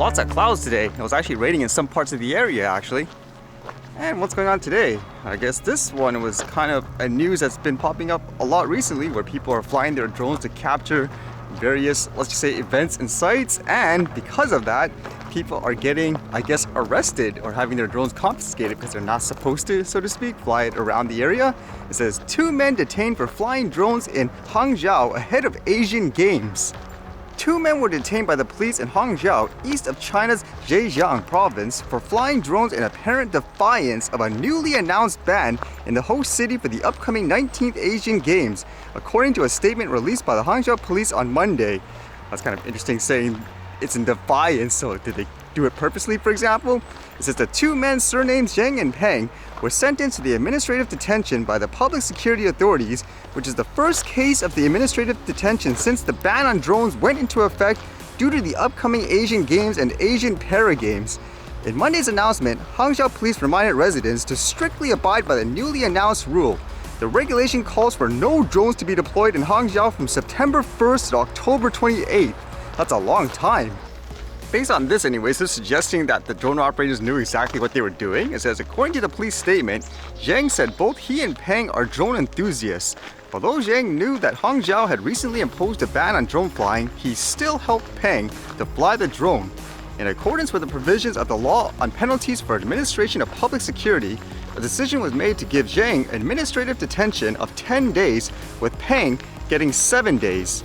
lots of clouds today. It was actually raining in some parts of the area actually. And what's going on today? I guess this one was kind of a news that's been popping up a lot recently where people are flying their drones to capture various, let's just say, events and sites, and because of that, people are getting, I guess, arrested or having their drones confiscated because they're not supposed to, so to speak, fly it around the area. It says 2 men detained for flying drones in Hangzhou ahead of Asian Games. 2 men were detained by the police in Hangzhou, east of China's Zhejiang province, for flying drones in apparent defiance of a newly announced ban in the host city for the upcoming 19th Asian Games, according to a statement released by the Hangzhou police on Monday. That's kind of interesting saying it's in defiance, so did they do it purposely, for example? It says the 2 men surnamed Zheng and Peng were sentenced to the administrative detention by the public security authorities, which is the first case of the administrative detention since the ban on drones went into effect due to the upcoming Asian Games and Asian Para Games. In Monday's announcement, Hangzhou police reminded residents to strictly abide by the newly announced rule. The regulation calls for no drones to be deployed in Hangzhou from September 1st to October 28th. That's a long time. Based on this anyways, they're suggesting that the drone operators knew exactly what they were doing. It says, according to the police statement, Zheng said both he and Peng are drone enthusiasts. Although Zheng knew that Hangzhou had recently imposed a ban on drone flying, he still helped Peng to fly the drone. In accordance with the provisions of the law on penalties for administration of public security, a decision was made to give Zheng administrative detention of 10 days, with Peng getting 7 days.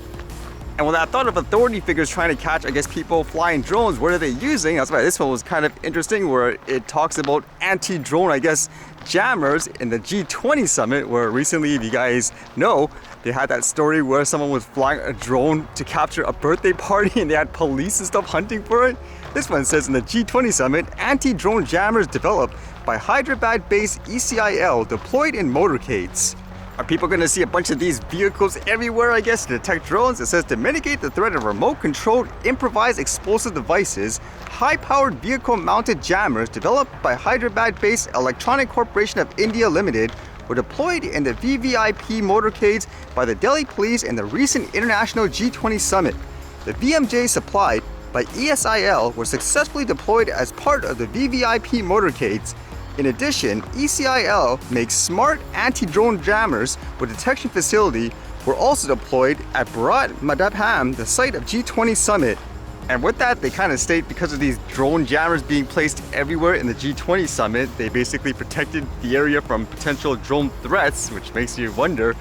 And when I thought of authority figures trying to catch, I guess, people flying drones, what are they using? That's why this one was kind of interesting, where it talks about anti-drone, I guess, jammers in the G20 summit, where recently, if you guys know, they had that story where someone was flying a drone to capture a birthday party and they had police and stuff hunting for it. This one says in the G20 summit, anti-drone jammers developed by Hyderabad-based ECIL deployed in motorcades. Are people going to see a bunch of these vehicles everywhere, I guess, to detect drones? It says to mitigate the threat of remote-controlled improvised explosive devices, high-powered vehicle-mounted jammers developed by Hyderabad-based Electronic Corporation of India Limited were deployed in the VVIP motorcades by the Delhi police in the recent international G20 summit. The VMJs supplied by ESIL were successfully deployed as part of the VVIP motorcades. In addition, ECIL makes smart anti-drone jammers with detection facility were also deployed at Bharat Mandapam, the site of G20 summit. And with that, they kind of state because of these drone jammers being placed everywhere in the G20 summit, they basically protected the area from potential drone threats, which makes you wonder,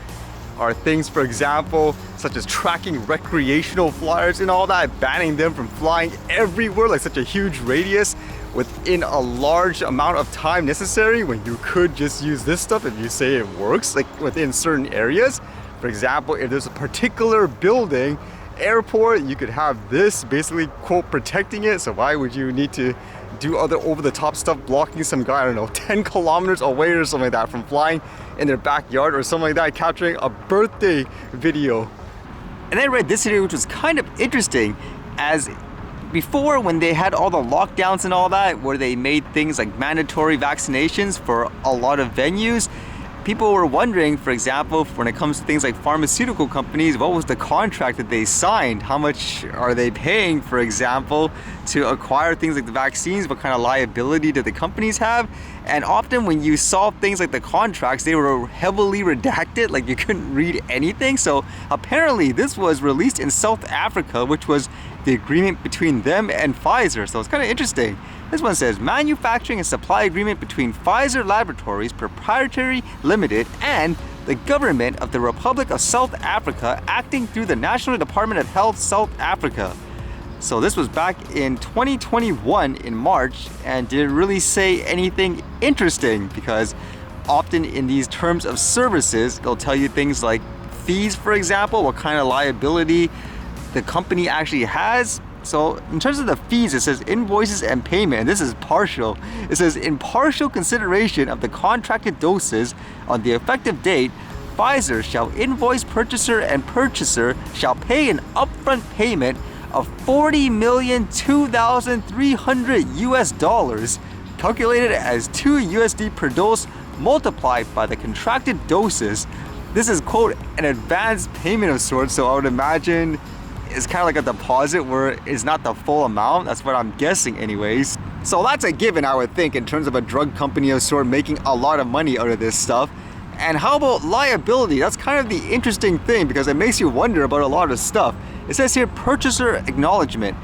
are things, for example, such as tracking recreational flyers and all that, banning them from flying everywhere, like such a huge radius, within a large amount of time necessary when you could just use this stuff if you say it works, like within certain areas. For example, if there's a particular building, airport, you could have this basically, quote, protecting it. So why would you need to do other over-the-top stuff blocking some guy, I don't know, 10 kilometers away or something like that from flying in their backyard or something like that, capturing a birthday video. And I read this video, which was kind of interesting, as before, when they had all the lockdowns and all that, where they made things like mandatory vaccinations for a lot of venues, people were wondering, for example, when it comes to things like pharmaceutical companies, what was the contract that they signed? How much are they paying, for example, to acquire things like the vaccines? What kind of liability do the companies have? And often when you saw things like the contracts, they were heavily redacted, like you couldn't read anything. So apparently this was released in South Africa, which was the agreement between them and Pfizer. So it's kind of interesting. This one says, manufacturing and supply agreement between Pfizer Laboratories Proprietary Limited and the government of the Republic of South Africa, acting through the National Department of Health South Africa. So this was back in 2021 in March, and didn't really say anything interesting, because often in these terms of services, they'll tell you things like fees, for example, what kind of liability the company actually has. So in terms of the fees, it says invoices and payment, and this is partial. It says in partial consideration of the contracted doses on the effective date, Pfizer shall invoice purchaser and purchaser shall pay an upfront payment of $40,002,300 calculated as $2 per dose multiplied by the contracted doses. This is, quote, an advance payment of sorts, so I would imagine is kind of like a deposit where it's not the full amount. That's what I'm guessing anyways. So that's a given, I would think, in terms of a drug company of sort making a lot of money out of this stuff. And how about liability? That's kind of the interesting thing because it makes you wonder about a lot of stuff. It says here, purchaser acknowledgement.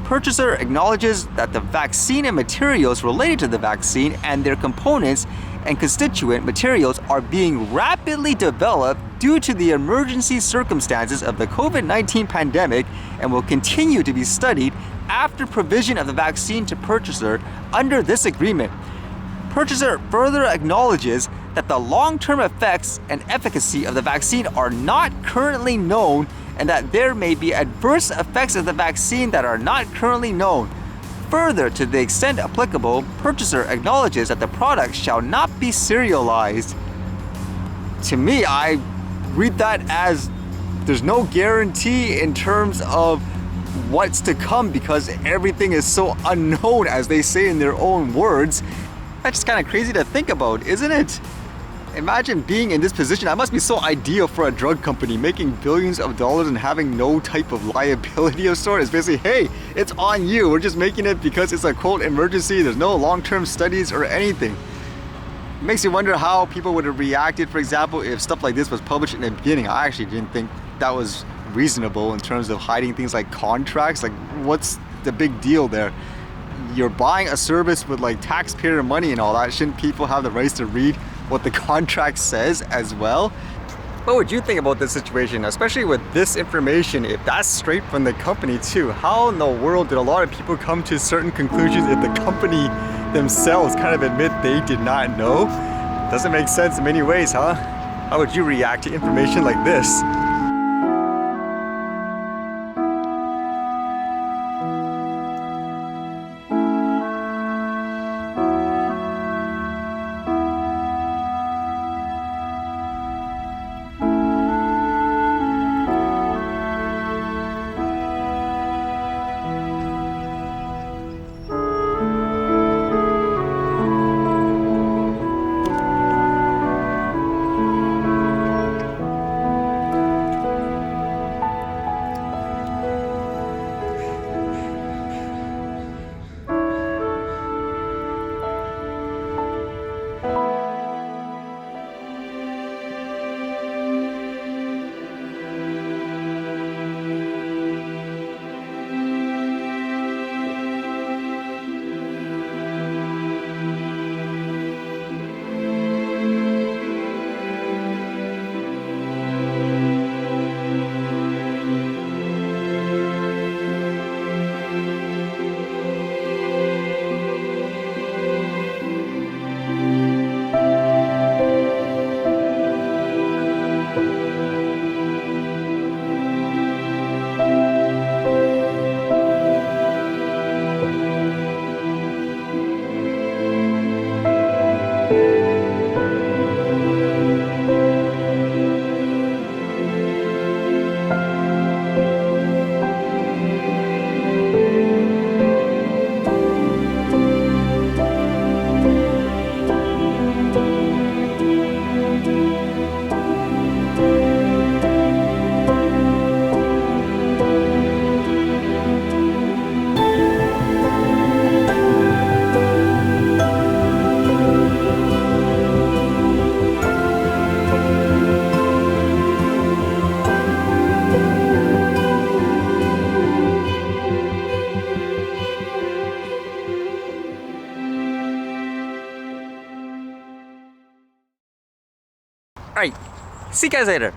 Purchaser acknowledges that the vaccine and materials related to the vaccine and their components and constituent materials are being rapidly developed due to the emergency circumstances of the COVID-19 pandemic and will continue to be studied after provision of the vaccine to purchaser under this agreement. Purchaser further acknowledges that the long-term effects and efficacy of the vaccine are not currently known and that there may be adverse effects of the vaccine that are not currently known. Further, to the extent applicable, purchaser acknowledges that the product shall not be serialized. To me, I read that as there's no guarantee in terms of what's to come because everything is so unknown, as they say in their own words. That's just kind of crazy to think about, isn't it? Imagine being in this position. That must be so ideal for a drug company, making billions of dollars and having no type of liability of sort. It's basically, hey, it's on you. We're just making it because it's a quote emergency. There's no long-term studies or anything. It makes you wonder how people would have reacted, for example, if stuff like this was published in the beginning. I actually didn't think that was reasonable in terms of hiding things like contracts. Like, what's the big deal there? You're buying a service with like taxpayer money and all that. Shouldn't people have the rights to read what the contract says as well? What would you think about this situation, especially with this information, if that's straight from the company too? How in the world did a lot of people come to certain conclusions if the company themselves kind of admit they did not know? Doesn't make sense in many ways, huh? How would you react to information like this? Alright, see you guys later.